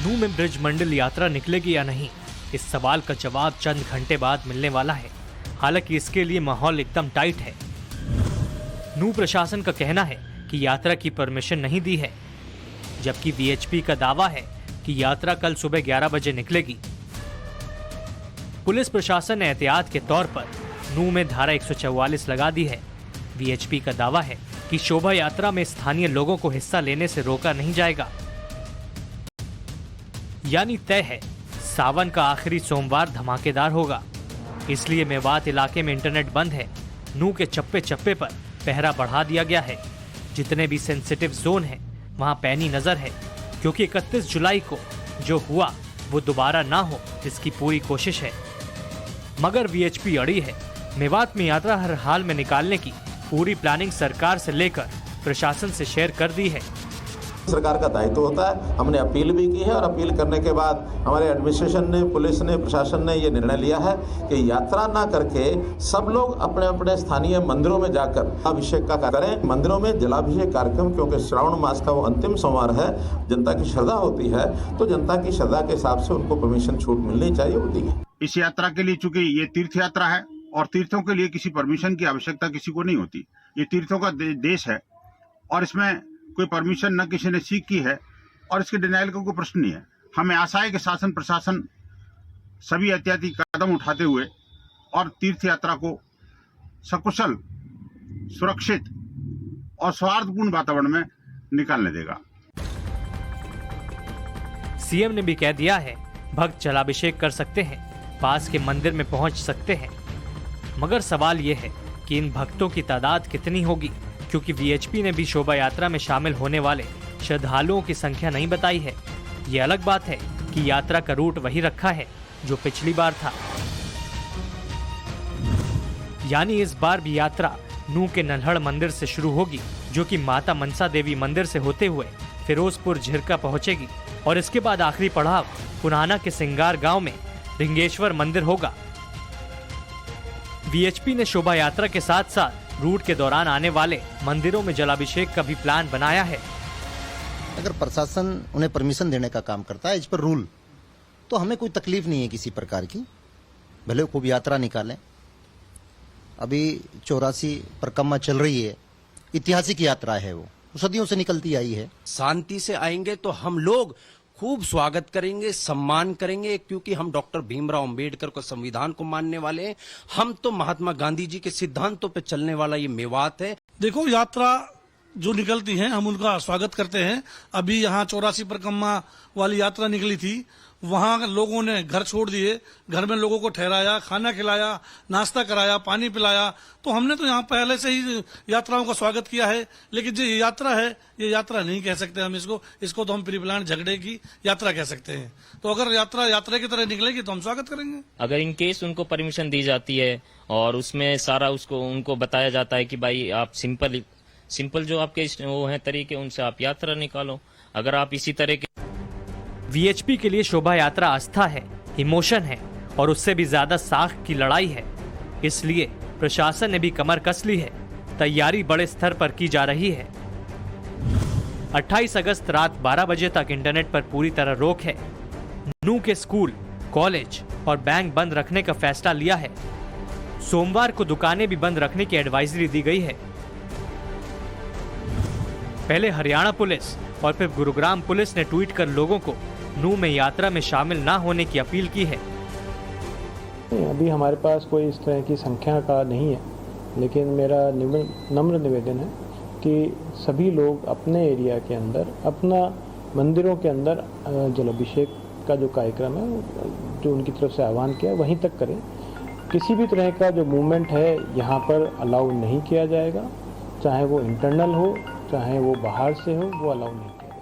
नूह में ब्रिज मंडल यात्रा निकलेगी या नहीं, इस सवाल का जवाब चंद घंटे बाद मिलने वाला है। हालांकि इसके लिए माहौल एकदम टाइट है। नूह प्रशासन का कहना है कि यात्रा की परमिशन नहीं दी है, जबकि वीएचपी का दावा है कि यात्रा कल सुबह 11 बजे निकलेगी। पुलिस प्रशासन ने एहतियात के तौर पर नूह में धारा 144 लगा दी है। वीएचपी का दावा है कि शोभा यात्रा में स्थानीय लोगों को हिस्सा लेने से रोका नहीं जाएगा। यानी तय है, सावन का आखिरी सोमवार धमाकेदार होगा। इसलिए मेवात इलाके में इंटरनेट बंद है। नूह के चप्पे चप्पे पर पहरा बढ़ा दिया गया है। जितने भी सेंसिटिव जोन हैं, वहां पैनी नजर है, क्योंकि 31 जुलाई को जो हुआ वो दोबारा ना हो, इसकी पूरी कोशिश है। मगर वीएचपी अड़ी है। मेवात में यात्रा हर हाल में निकालने की पूरी प्लानिंग सरकार से लेकर प्रशासन से शेयर कर दी है। सरकार का दायित्व होता है। हमने अपील भी की है और अपील करने के बाद हमारे एडमिनिस्ट्रेशन ने, पुलिस ने, प्रशासन ने ये निर्णय लिया है कि यात्रा ना करके सब लोग अपने अपने स्थानीय मंदिरों में जाकर अभिषेक का करें। मंदिरों में जलाभिषेक कार्यक्रम, क्योंकि श्रावण मास का वो अंतिम सोमवार है, जनता की श्रद्धा होती है, तो जनता की श्रद्धा के हिसाब से उनको परमिशन छूट मिलनी चाहिए होती है। इस यात्रा के लिए, चूंकि ये तीर्थ यात्रा है और तीर्थों के लिए किसी परमिशन की आवश्यकता किसी को नहीं होती। ये तीर्थों का देश है और इसमें कोई परमिशन न किसी ने सीख की है और इसके डिनाइल का कोई प्रश्न नहीं है। हमें आशा है कि शासन प्रशासन सभी एहतियाती कदम उठाते हुए और तीर्थ यात्रा को सकुशल, सुरक्षित और सौहार्दपूर्ण वातावरण में निकालने देगा। सीएम ने भी कह दिया है, भक्त जलाभिषेक कर सकते हैं, पास के मंदिर में पहुंच सकते हैं। मगर सवाल यह है कि इन भक्तों की तादाद कितनी होगी, क्योंकि वीएचपी ने भी शोभा यात्रा में शामिल होने वाले श्रद्धालुओं की संख्या नहीं बताई है। ये अलग बात है कि यात्रा का रूट वही रखा है जो पिछली बार था। यानी इस बार भी यात्रा नूह के नल्हड़ मंदिर से शुरू होगी, जो कि माता मनसा देवी मंदिर से होते हुए फिरोजपुर झिरका पहुंचेगी और इसके बाद आखिरी पड़ाव पुनाना के सिंगार गांव में ढिंगेश्वर मंदिर होगा। वीएचपी ने शोभा यात्रा के साथ साथ रूट के दौरान आने वाले मंदिरों में जलाभिषेक का भी प्लान बनाया है। अगर प्रशासन उन्हें परमिशन देने का काम करता है, इस पर रूल, तो हमें कोई तकलीफ नहीं है किसी प्रकार की। भले खूब यात्रा निकालें। अभी 84 परिक्रमा चल रही है, ऐतिहासिक यात्रा है, वो सदियों से निकलती आई है। शांति से आएंगे तो हम लोग खूब स्वागत करेंगे, सम्मान करेंगे, क्योंकि हम डॉक्टर भीमराव अंबेडकर को, संविधान को मानने वाले हैं। हम तो महात्मा गांधी जी के सिद्धांतों पे चलने वाला ये मेवात है। देखो, यात्रा जो निकलती है हम उनका स्वागत करते हैं। अभी यहाँ 84 परिक्रमा वाली यात्रा निकली थी, वहाँ लोगों ने घर छोड़ दिए, घर में लोगों को ठहराया, खाना खिलाया, नाश्ता कराया, पानी पिलाया। तो हमने तो यहाँ पहले से ही यात्राओं का स्वागत किया है। लेकिन जो ये यात्रा है, ये यात्रा नहीं कह सकते हम इसको तो हम प्री प्लान झगड़े की यात्रा कह सकते हैं। तो अगर यात्रा की तरह निकलेगी तो हम स्वागत करेंगे। अगर इन केस उनको परमिशन दी जाती है और उसमें सारा उनको बताया जाता है कि भाई आप सिंपल जो आपके वो हैं तरीके, उनसे आप यात्रा निकालो। अगर आप इसी तरह के वीएचपी के लिए शोभा यात्रा आस्था है, इमोशन है और उससे भी ज्यादा साख की लड़ाई है। इसलिए प्रशासन ने भी कमर कस ली है। तैयारी बड़े स्तर पर की जा रही है। 28 अगस्त रात 12 बजे तक इंटरनेट पर पूरी तरह रोक है। नूह के स्कूल, कॉलेज और बैंक बंद रखने का फैसला लिया है। सोमवार को दुकानें भी बंद रखने की एडवाइजरी दी गई है। पहले हरियाणा पुलिस और फिर गुरुग्राम पुलिस ने ट्वीट कर लोगों को नूह में यात्रा में शामिल ना होने की अपील की है। अभी हमारे पास कोई इस तरह की संख्या का नहीं है, लेकिन मेरा नम्र निवेदन है कि सभी लोग अपने एरिया के अंदर, अपना मंदिरों के अंदर जलाभिषेक का जो कार्यक्रम है, जो उनकी तरफ से आह्वान किया, वहीं तक करें। किसी भी तरह का जो मूवमेंट है यहाँ पर अलाउ नहीं किया जाएगा, चाहे वो इंटरनल हो चाहे वो बाहर से हो, वो अलाउ नहीं किया जाएगा।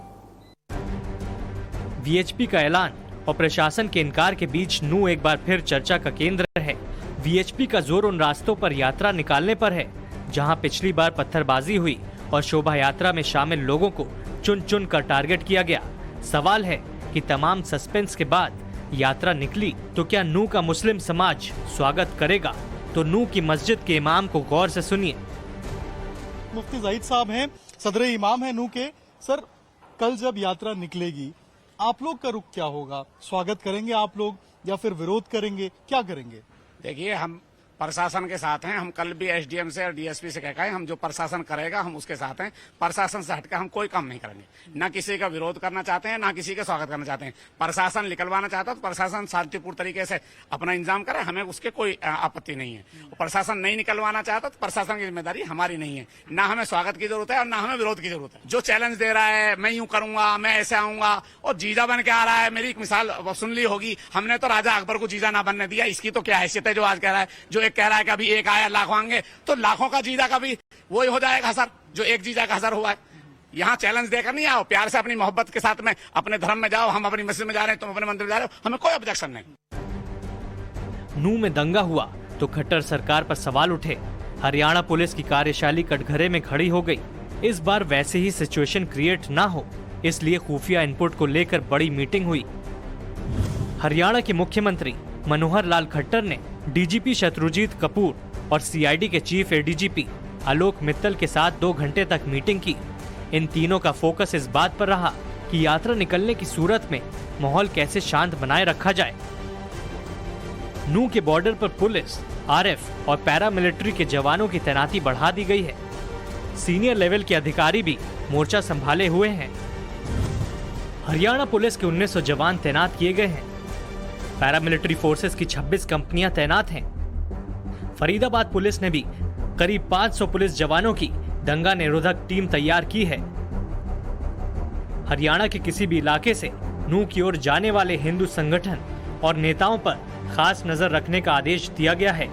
वीएचपी का ऐलान और प्रशासन के इनकार के बीच नूह एक बार फिर चर्चा का केंद्र है। वीएचपी का जोर उन रास्तों पर यात्रा निकालने पर है जहां पिछली बार पत्थरबाजी हुई और शोभा यात्रा में शामिल लोगों को चुन चुन कर टारगेट किया गया। सवाल है कि तमाम सस्पेंस के बाद यात्रा निकली तो क्या नूह का मुस्लिम समाज स्वागत करेगा? तो नूह की मस्जिद के इमाम को गौर से सुनिए। मुफ्ती ज़हीद साहब हैं, सदर इमाम है नूह के। सर, कल जब यात्रा निकलेगी, आप लोग का रुख क्या होगा? स्वागत करेंगे आप लोग या फिर विरोध करेंगे? क्या करेंगे? देखिए, हम प्रशासन के साथ हैं। हम कल भी एसडीएम से और डीएसपी से कहा है, हम जो प्रशासन करेगा हम उसके साथ हैं। प्रशासन से हटकर हम कोई काम नहीं करेंगे। ना किसी का विरोध करना चाहते हैं, ना किसी का स्वागत करना चाहते हैं। प्रशासन निकलवाना चाहता है तो प्रशासन शांतिपूर्ण तरीके से अपना इंतजाम करे, हमें उसके कोई आपत्ति नहीं है। प्रशासन नहीं निकलवाना चाहता तो प्रशासन की जिम्मेदारी हमारी नहीं है। ना हमें स्वागत की जरूरत है और ना हमें विरोध की जरूरत है। जो चैलेंज दे रहा है, मैं यूं करूंगा, मैं ऐसे आऊंगा और जीजा बन के आ रहा है, मेरी एक मिसाल सुन ली होगी, हमने तो राजा अकबर को जीजा ना बनने दिया। इसकी तो क्या हैसियत है जो आज कह रहा है? जो एक कह रहा है कि अभी एक आया लाखों आएंगे, तो लाखों का जीजा का भी वही हो जाएगा असर जो एक जीजा का असर हुआ है। यहाँ चैलेंज देकर नहीं आओ, प्यार से अपनी मोहब्बत के साथ में अपने धर्म में जाओ। हम अपनी मस्जिद में जा रहे हैं, तुम अपने मंदिर में जा रहे हो, हमें कोई ऑब्जेक्शन नहीं। नूंह में दंगा हुआ तो खट्टर सरकार पर सवाल उठे। हरियाणा पुलिस की कार्यशैली कटघरे में खड़ी हो गई। इस बार वैसे ही सिचुएशन क्रिएट ना हो, इसलिए खुफिया इनपुट को लेकर बड़ी मीटिंग हुई। हरियाणा के मुख्यमंत्री मनोहर लाल खट्टर ने डीजीपी शत्रुजीत कपूर और सीआईडी के चीफ एडीजीपी आलोक मित्तल के साथ 2 घंटे तक मीटिंग की। इन तीनों का फोकस इस बात पर रहा कि यात्रा निकलने की सूरत में माहौल कैसे शांत बनाए रखा जाए। नूंह के बॉर्डर पर पुलिस, आरएफ और पैरामिलिट्री के जवानों की तैनाती बढ़ा दी गई है। सीनियर लेवल के अधिकारी भी मोर्चा संभाले हुए हैं। हरियाणा पुलिस के 1900 जवान तैनात किए गए हैं। पैरामिलिट्री फोर्सेस की 26 कंपनियां तैनात हैं। फरीदाबाद पुलिस ने भी करीब 500 पुलिस जवानों की दंगा निरोधक टीम तैयार की है। हरियाणा के किसी भी इलाके से नूंह की ओर जाने वाले हिंदू संगठन और नेताओं पर खास नजर रखने का आदेश दिया गया है।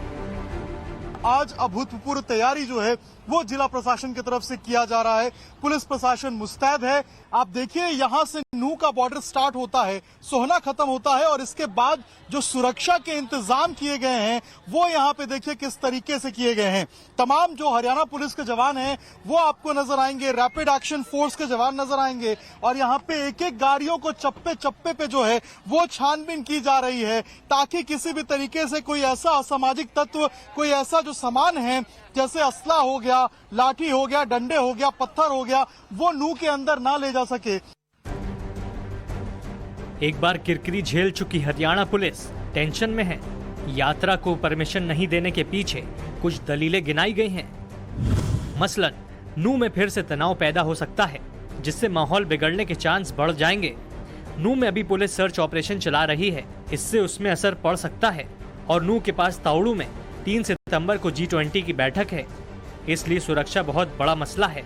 आज अभूतपूर्व तैयारी जो है वो जिला प्रशासन की तरफ से किया जा रहा है। पुलिस प्रशासन मुस्तैद है। आप देखिए, यहाँ से नूंह का बॉर्डर स्टार्ट होता है, सोहना खत्म होता है और इसके बाद जो सुरक्षा के इंतजाम किए गए हैं वो यहाँ पे देखिए किस तरीके से किए गए हैं। तमाम जो हरियाणा पुलिस के जवान हैं वो आपको नजर आएंगे, रैपिड एक्शन फोर्स के जवान नजर आएंगे और यहाँ पे एक एक गाड़ियों को चप्पे चप्पे पे जो है वो छानबीन की जा रही है ताकि किसी भी तरीके से कोई ऐसा असामाजिक तत्व, कोई ऐसा जो सामान है जैसे असला हो गया, लाठी हो गया, डंडे हो गया, पत्थर हो गया, वो नूंह के अंदर ना ले जा सके। एक बार किरकिरी झेल चुकी हरियाणा पुलिस टेंशन में है। यात्रा को परमिशन नहीं देने के पीछे कुछ दलीलें गिनाई गई हैं। मसलन नूंह में फिर से तनाव पैदा हो सकता है जिससे माहौल बिगड़ने के चांस बढ़ जाएंगे। नूंह में अभी पुलिस सर्च ऑपरेशन चला रही है, इससे उसमें असर पड़ सकता है। और नूंह के पास ताउड़ू में 3 सितंबर को G20 की बैठक है, इसलिए सुरक्षा बहुत बड़ा मसला है।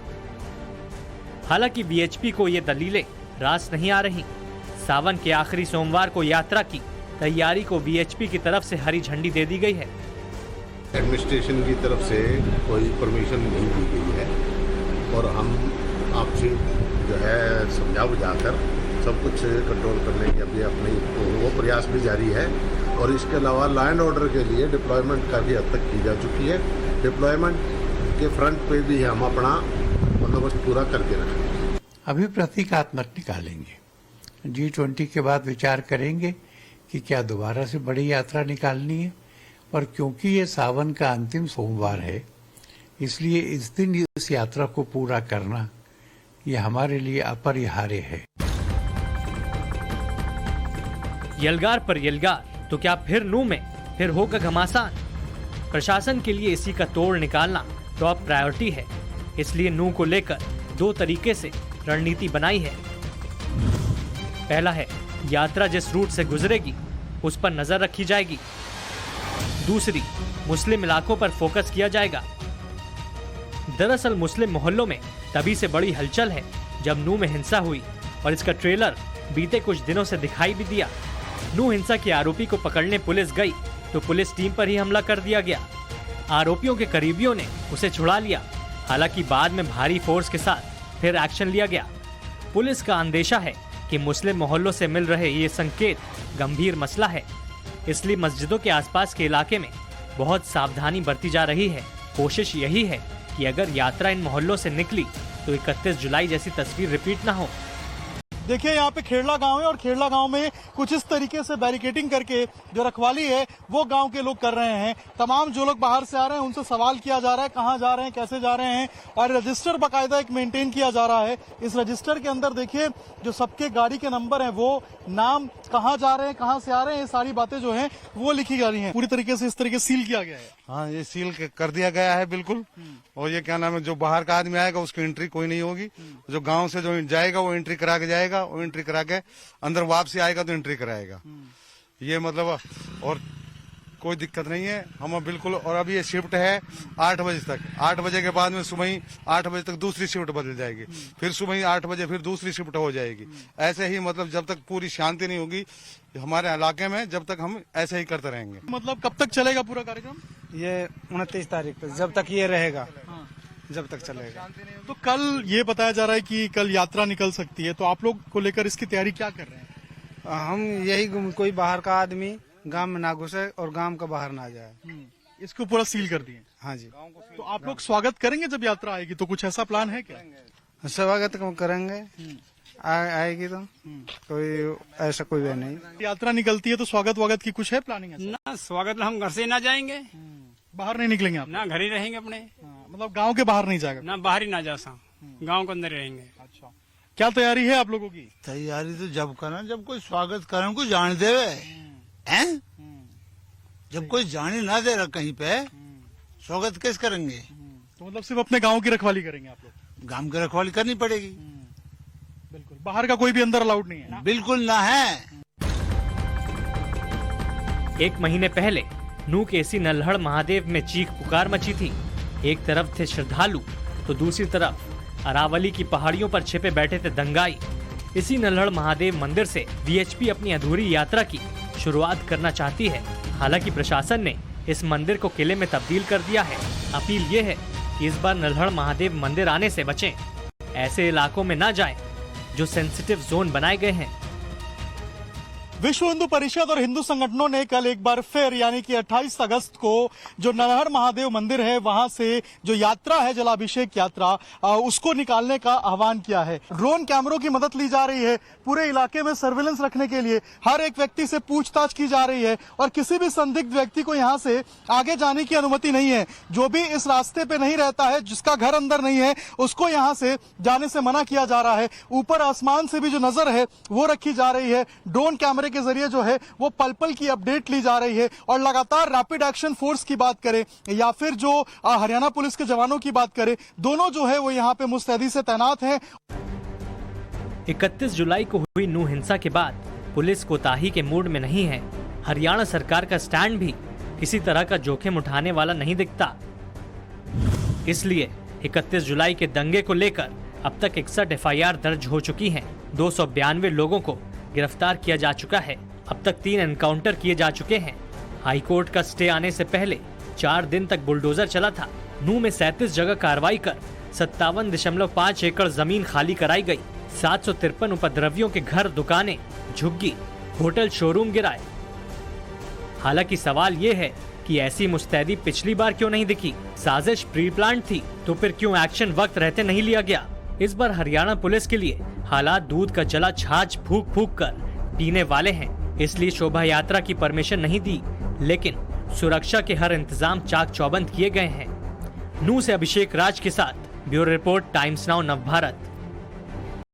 हालांकि वीएचपी को ये दलीलें रास नहीं आ रही। सावन के आखिरी सोमवार को यात्रा की तैयारी को वीएचपी की तरफ से हरी झंडी दे दी गई है। एडमिनिस्ट्रेशन की तरफ से कोई परमिशन नहीं दी गई है और हम आपसे जो है समझा बुझाकर सब कुछ कंट्रोल करने के अभी अपनी वो प्रयास भी जारी है। और इसके अलावा लॉ एंड ऑर्डर के लिए डिप्लॉयमेंट काफ़ी हद तक की जा चुकी है। डिप्लॉयमेंट के फ्रंट पे भी हम अपना बंदोबस्त पूरा करके रखेंगे। अभी प्रतीकात्मक निकालेंगे। G20 के बाद विचार करेंगे कि क्या दोबारा से बड़ी यात्रा निकालनी है। और क्योंकि ये सावन का अंतिम सोमवार है, इसलिए इस दिन इस यात्रा को पूरा करना ये हमारे लिए अपरिहार्य है। यलगार पर यलगार तो क्या फिर नूंह में फिर होगा घमासान। प्रशासन के लिए इसी का तोड़ निकालना टॉप प्रायोरिटी है, इसलिए नूंह को लेकर 2 तरीके से रणनीति बनाई है। पहला है यात्रा जिस रूट से गुजरेगी उस पर नजर रखी जाएगी। दूसरी, मुस्लिम इलाकों पर फोकस किया जाएगा। दरअसल मुस्लिम मोहल्लों में तभी से बड़ी हलचल है जब नूंह में हिंसा हुई और इसका ट्रेलर बीते कुछ दिनों से दिखाई भी दिया। नूंह हिंसा के आरोपी को पकड़ने पुलिस गई तो पुलिस टीम पर ही हमला कर दिया गया। आरोपियों के करीबियों ने उसे छुड़ा लिया। हालांकि बाद में भारी फोर्स के साथ फिर एक्शन लिया गया। पुलिस का अंदेशा है कि मुस्लिम मोहल्लों से मिल रहे ये संकेत गंभीर मसला है, इसलिए मस्जिदों के आसपास के इलाके में बहुत सावधानी बरती जा रही है। कोशिश यही है कि अगर यात्रा इन मोहल्लों से निकली तो 31 जुलाई जैसी तस्वीर रिपीट ना हो। देखिए यहाँ पे खेड़ला गांव है और खेड़ला गांव में कुछ इस तरीके से बैरिकेडिंग करके जो रखवाली है वो गांव के लोग कर रहे हैं। तमाम जो लोग बाहर से आ रहे हैं उनसे सवाल किया जा रहा है कहाँ जा रहे हैं, कैसे जा रहे हैं, और रजिस्टर बाकायदा एक मेंटेन किया जा रहा है। इस रजिस्टर के अंदर देखिए जो सबके गाड़ी के नंबर हैं, वो नाम, कहाँ जा रहे हैं, कहाँ से आ रहे हैं, ये सारी बातें जो हैं वो लिखी जा रही हैं। पूरी तरीके से इस तरीके सील किया गया है। हाँ, ये सील कर दिया गया है बिल्कुल। और ये क्या नाम है, जो बाहर का आदमी आएगा उसकी एंट्री कोई नहीं होगी। जो गांव से जो जाएगा वो एंट्री करा के जाएगा, वो एंट्री करा के अंदर वापसी आएगा तो एंट्री कराएगा। ये मतलब और कोई दिक्कत नहीं है। हम अब बिल्कुल, और अभी ये शिफ्ट है 8 बजे तक। 8 बजे के बाद में सुबह ही 8 बजे तक दूसरी शिफ्ट बदल जाएगी, फिर सुबह ही 8 बजे फिर दूसरी शिफ्ट हो जाएगी। ऐसे ही मतलब जब तक पूरी शांति नहीं होगी हमारे इलाके में, जब तक हम ऐसे ही करते रहेंगे। मतलब कब तक चलेगा पूरा कार्यक्रम? ये 29 तारीख तक, जब तक ये रहेगा जब तक चलेगा। तो कल ये बताया जा रहा है कि कल यात्रा निकल सकती है, तो आप लोग को लेकर इसकी तैयारी क्या कर रहे हैं? हम यही कोई बाहर का आदमी गांव में ना घुसे और गांव का बाहर ना जाए, इसको पूरा सील कर दिए। हाँ जी। तो आप लोग स्वागत करेंगे जब यात्रा आएगी, तो कुछ ऐसा प्लान है क्या? स्वागत करेंगे, आएगी तो कोई ऐसा कोई वे नहीं। यात्रा निकलती है तो स्वागत वागत की कुछ है प्लानिंग? ना स्वागत हम घर से ना जाएंगे, बाहर नहीं निकलेंगे आप? ना घर ही रहेंगे अपने। मतलब गांव के बाहर नहीं जाएगा? ना बाहर ही ना जा सा, गांव के अंदर रहेंगे। अच्छा, क्या तैयारी है आप लोगों की? तैयारी तो जब करना जब कोई स्वागत करने को जाने देवे हैं। जब कोई जाने ना दे रहा कहीं पे, स्वागत कैसे करेंगे? तो मतलब सिर्फ अपने गांव की रखवाली करेंगे आप लोग? गांव की रखवाली करनी पड़ेगी। बिल्कुल, बाहर का कोई भी अंदर अलाउड नहीं है? बिल्कुल ना है। 1 महीने पहले नूह के इसी नल्हड़ महादेव में चीख पुकार मची थी। एक तरफ थे श्रद्धालु तो दूसरी तरफ अरावली की पहाड़ियों पर छिपे बैठे थे दंगाई। इसी नल्हड़ महादेव मंदिर से वीएचपी अपनी अधूरी यात्रा की शुरुआत करना चाहती है। हालांकि प्रशासन ने इस मंदिर को किले में तब्दील कर दिया है। अपील ये है कि इस बार नल्हड़ महादेव मंदिर आने से बचें, ऐसे इलाकों में ना जाएं जो सेंसिटिव जोन बनाए गए हैं। विश्व हिंदू परिषद और हिंदू संगठनों ने कल एक बार फिर यानी कि 28 अगस्त को जो नल्हड़ महादेव मंदिर है वहां से जो यात्रा है, जलाभिषेक यात्रा, उसको निकालने का आह्वान किया है। ड्रोन कैमरों की मदद ली जा रही है, पूरे इलाके में सर्विलेंस रखने के लिए हर एक व्यक्ति से पूछताछ की जा रही है और किसी भी संदिग्ध व्यक्ति को यहां से आगे जाने की अनुमति नहीं है। जो भी इस रास्ते पे नहीं रहता है, जिसका घर अंदर नहीं है, उसको यहां से जाने से मना किया जा रहा है। ऊपर आसमान से भी जो नजर है वो रखी जा रही है। ड्रोन कैमरे के जरिए जो है वो पल पल की अपडेट ली जा रही है और लगातार रैपिड एक्शन फोर्स की बात करें या फिर जो हरियाणा पुलिस के जवानों की बात करें, दोनों जो है वो यहाँ पे मुस्तैदी से तैनात हैं। 31 जुलाई को हुई नूह हिंसा के बाद पुलिस कोताही के मूड में नहीं है। हरियाणा सरकार का स्टैंड भी किसी तरह का जोखिम उठाने वाला नहीं दिखता। इसलिए 31 जुलाई के दंगे को लेकर अब तक 61 एफआईआर दर्ज हो चुकी हैं। 292 लोगों को गिरफ्तार किया जा चुका है। अब तक 3 एनकाउंटर किए जा चुके हैं। हाईकोर्ट का स्टे आने से पहले 4 दिन तक बुलडोजर चला था। नूह में 37 जगह कार्रवाई कर 57.5 एकड़ जमीन खाली कराई गई। 753 उपद्रवियों के घर, दुकानें, झुग्गी, होटल, शोरूम गिराए। हालांकि सवाल ये है कि ऐसी मुस्तैदी पिछली बार क्यों नहीं दिखी? साजिश प्री प्लान थी तो फिर क्यों एक्शन वक्त रहते नहीं लिया गया? इस बार हरियाणा पुलिस के लिए हालात दूध का जला छाछ फूक फूक कर पीने वाले हैं। इसलिए शोभा यात्रा की परमिशन नहीं दी, लेकिन सुरक्षा के हर इंतजाम चाक चौबंद किए गए हैं। नूह से अभिषेक राज के साथ bureau report, times now Navbharat.